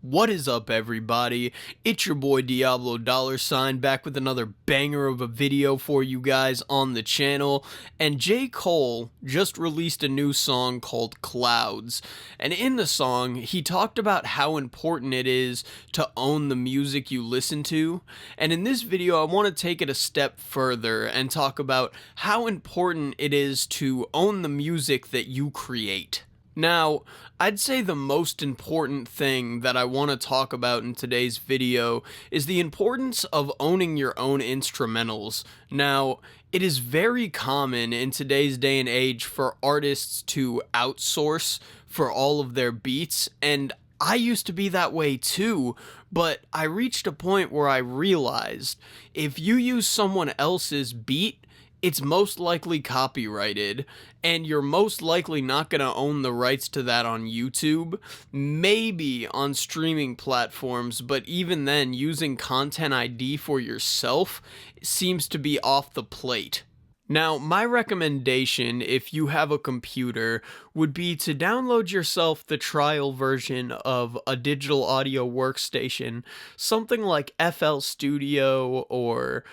What is up, everybody? It's your boy Diablo $, back with another banger of a video for you guys on the channel. And J. Cole just released a new song called Clouds. And in the song, he talked about how important it is to own the music you listen to. And in this video, I want to take it a step further and talk about how important it is to own the music that you create. Now, I'd say the most important thing that I want to talk about in today's video is the importance of owning your own instrumentals. Now, it is very common in today's day and age for artists to outsource for all of their beats, and I used to be that way too, but I reached a point where I realized if you use someone else's beat, it's most likely copyrighted, and you're most likely not going to own the rights to that on YouTube, maybe on streaming platforms, but even then, using Content ID for yourself seems to be off the plate. Now, my recommendation, if you have a computer, would be to download yourself the trial version of a digital audio workstation, something like FL Studio or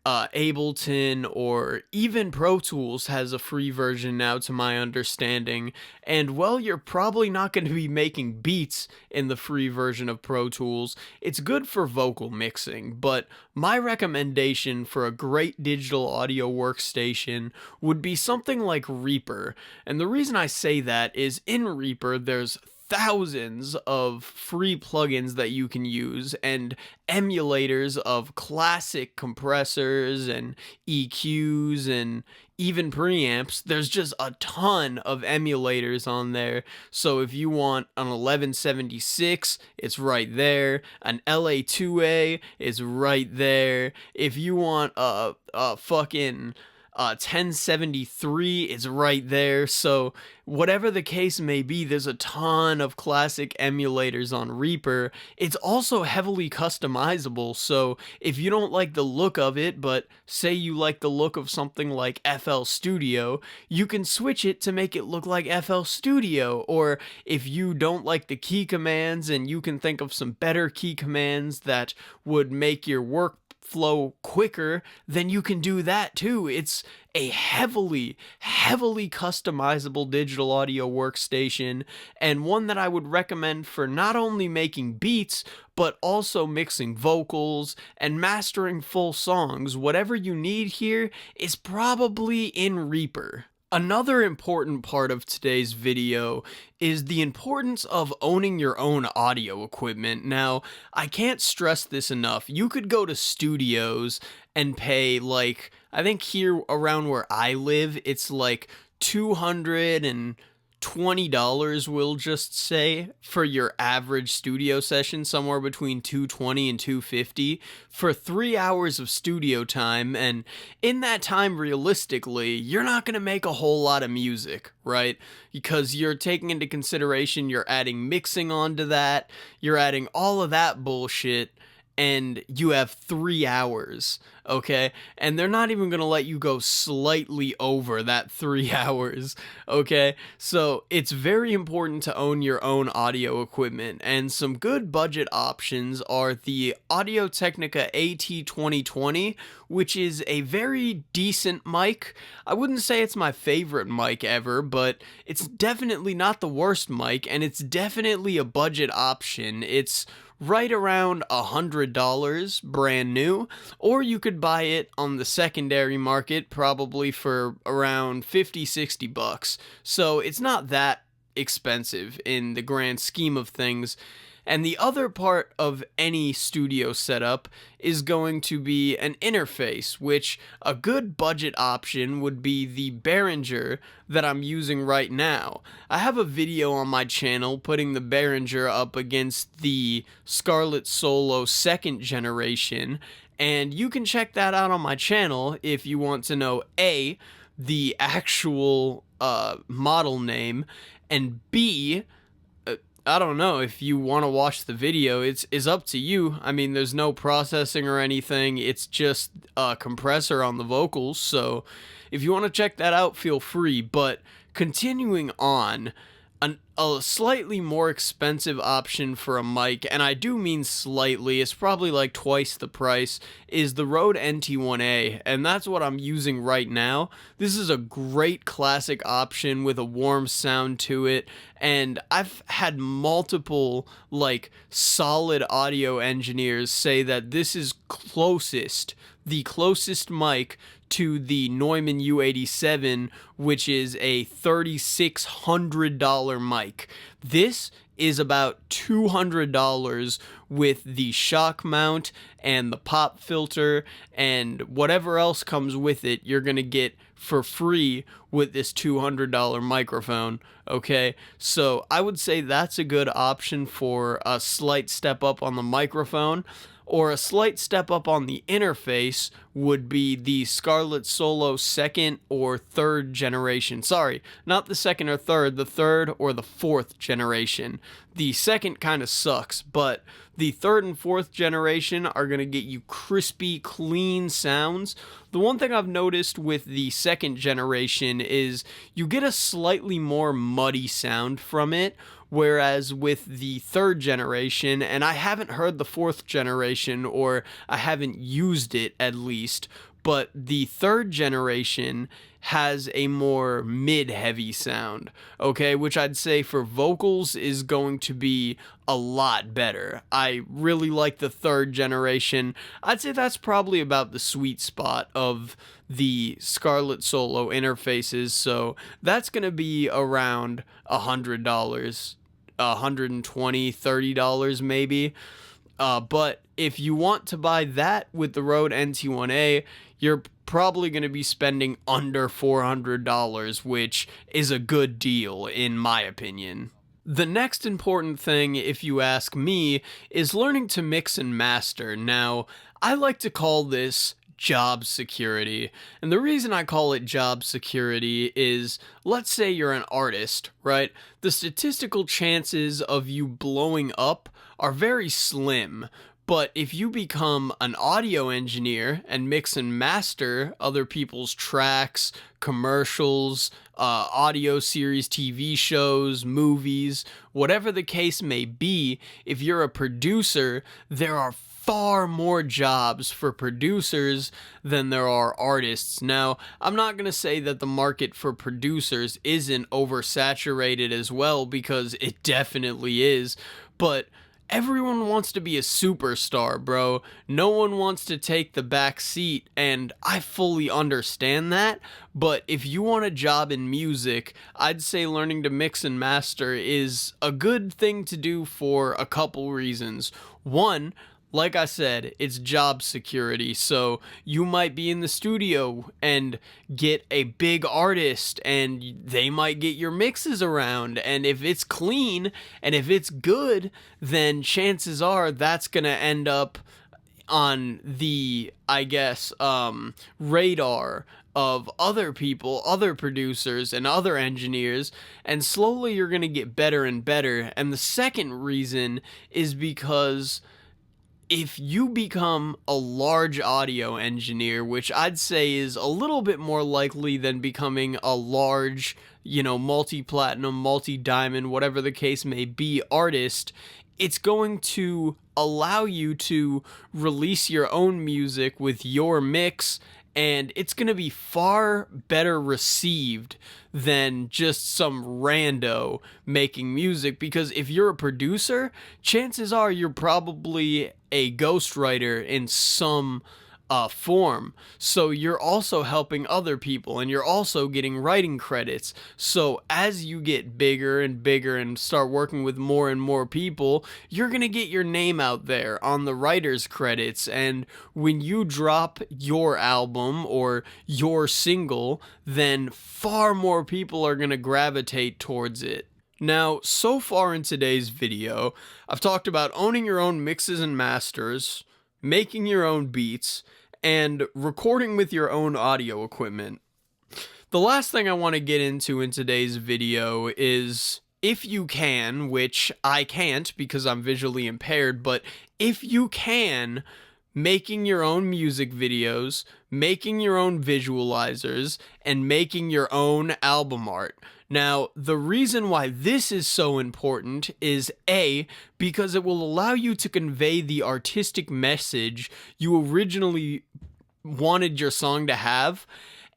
Ableton, or even Pro Tools has a free version now to my understanding, and well, you're probably not going to be making beats in the free version of Pro Tools. It's good for vocal mixing, but my recommendation for a great digital audio workstation would be something like Reaper. And the reason I say that is in Reaper there's thousands of free plugins that you can use and emulators of classic compressors and EQs and even preamps. There's just a ton of emulators on there. So if you want an 1176, it's right there. An LA2A is right there. If you want a fucking 1073 is right there. So whatever the case may be, there's a ton of classic emulators on Reaper. It's also heavily customizable, so if you don't like the look of it, but say you like the look of something like FL Studio, you can switch it to make it look like FL Studio. Or if you don't like the key commands and you can think of some better key commands that would make your work flow quicker, then you can do that too. It's a heavily customizable digital audio workstation, and one that I would recommend for not only making beats but also mixing vocals and mastering full songs. Whatever you need here is probably in Reaper. Another important part of today's video is the importance of owning your own audio equipment. Now, I can't stress this enough. You could go to studios and pay, like, I think here around where I live, it's like $220, we'll just say, for your average studio session, somewhere between $220 and $250 for 3 hours of studio time. And in that time, realistically, you're not going to make a whole lot of music, right? Because you're taking into consideration, you're adding mixing onto that, you're adding all of that bullshit, and you have 3 hours, okay? And they're not even gonna let you go slightly over that 3 hours, okay? So it's very important to own your own audio equipment, and some good budget options are the Audio-Technica AT2020, which is a very decent mic. I wouldn't say it's my favorite mic ever, but it's definitely not the worst mic, and it's definitely a budget option. It's right around $100 brand new, or you could buy it on the secondary market probably for around 50-60 bucks. So it's not that expensive in the grand scheme of things. And the other part of any studio setup is going to be an interface, which a good budget option would be the Behringer that I'm using right now. I have a video on my channel putting the Behringer up against the Scarlett Solo 2nd generation, and you can check that out on my channel if you want to know A, the actual model name, and B, I don't know, if you want to watch the video, it's up to you. I mean, there's no processing or anything, it's just a compressor on the vocals, so if you want to check that out, feel free. But continuing on, a slightly more expensive option for a mic, and I do mean slightly, it's probably like twice the price, is the Rode NT1A, and that's what I'm using right now. This is a great classic option with a warm sound to it, and I've had multiple like solid audio engineers say that this is the closest mic to the Neumann U87, which is a $3,600 mic. This is about $200 with the shock mount and the pop filter and whatever else comes with it, you're going to get for free with this $200 microphone. Okay, so I would say that's a good option for a slight step up on the microphone. Or a slight step up on the interface would be the Scarlett Solo second or third generation. Sorry, not the second or third, the third or the fourth generation. The second kind of sucks, but the third and fourth generation are going to get you crispy, clean sounds. The one thing I've noticed with the second generation is you get a slightly more muddy sound from it, whereas with the third generation, and I haven't heard the fourth generation, or I haven't used it at least, but the third generation has a more mid-heavy sound, okay, which I'd say for vocals is going to be a lot better. I really like the third generation. I'd say that's probably about the sweet spot of the Scarlett Solo interfaces, so that's going to be around $100. $120, $30 maybe. But if you want to buy that with the Rode NT1A, you're probably going to be spending under $400, which is a good deal in my opinion. The next important thing, if you ask me, is learning to mix and master. Now, I like to call this job security. And the reason I call it job security is, let's say you're an artist, right? The statistical chances of you blowing up are very slim. But if you become an audio engineer and mix and master other people's tracks, commercials, audio series, TV shows, movies, whatever the case may be, if you're a producer, there are far more jobs for producers than there are artists. Now, I'm not going to say that the market for producers isn't oversaturated as well, because it definitely is, but everyone wants to be a superstar, bro. No one wants to take the back seat, and I fully understand that, but if you want a job in music, I'd say learning to mix and master is a good thing to do for a couple reasons. One, like I said, it's job security, so you might be in the studio and get a big artist and they might get your mixes around, and if it's clean and if it's good, then chances are that's gonna end up on the, I guess, radar of other people, other producers, and other engineers, and slowly you're gonna get better and better. And the second reason is because if you become a large audio engineer, which I'd say is a little bit more likely than becoming a large, multi-platinum, multi-diamond, whatever the case may be, artist, it's going to allow you to release your own music with your mix, and it's going to be far better received than just some rando making music, because if you're a producer, chances are you're probably a ghostwriter in some form. So you're also helping other people and you're also getting writing credits. So as you get bigger and bigger and start working with more and more people, you're going to get your name out there on the writer's credits. And when you drop your album or your single, then far more people are going to gravitate towards it. Now, so far in today's video, I've talked about owning your own mixes and masters, making your own beats, and recording with your own audio equipment. The last thing I want to get into in today's video is, if you can, which I can't because I'm visually impaired, but if you can, making your own music videos, making your own visualizers, and making your own album art. Now, the reason why this is so important is A, because it will allow you to convey the artistic message you originally wanted your song to have,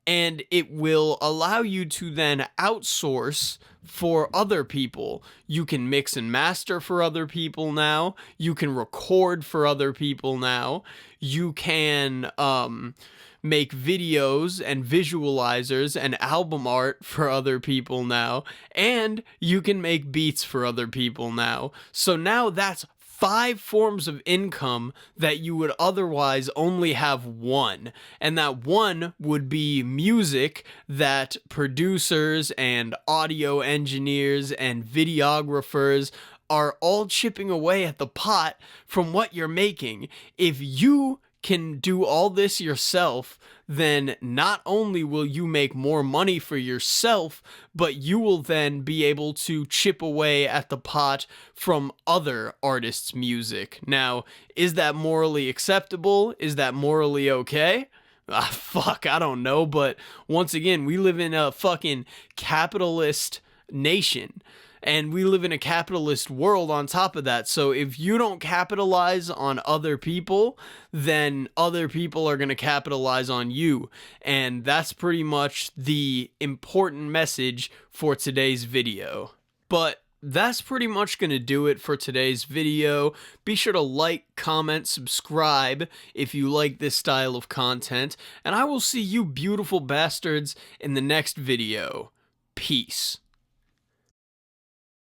and it will allow you to then outsource for other people. You can mix and master for other people now. You can record for other people now. You can make videos and visualizers and album art for other people now. And you can make beats for other people now. So now that's 5 forms of income that you would otherwise only have one. And that one would be music that producers and audio engineers and videographers are all chipping away at the pot from what you're making. If you can do all this yourself, then not only will you make more money for yourself, but you will then be able to chip away at the pot from other artists' music. Now, is that morally acceptable? Is that morally okay? Fuck, I don't know, but once again, we live in a fucking capitalist nation. And we live in a capitalist world on top of that. So if you don't capitalize on other people, then other people are going to capitalize on you. And that's pretty much the important message for today's video. But that's pretty much going to do it for today's video. Be sure to like, comment, subscribe if you like this style of content. And I will see you beautiful bastards in the next video. Peace.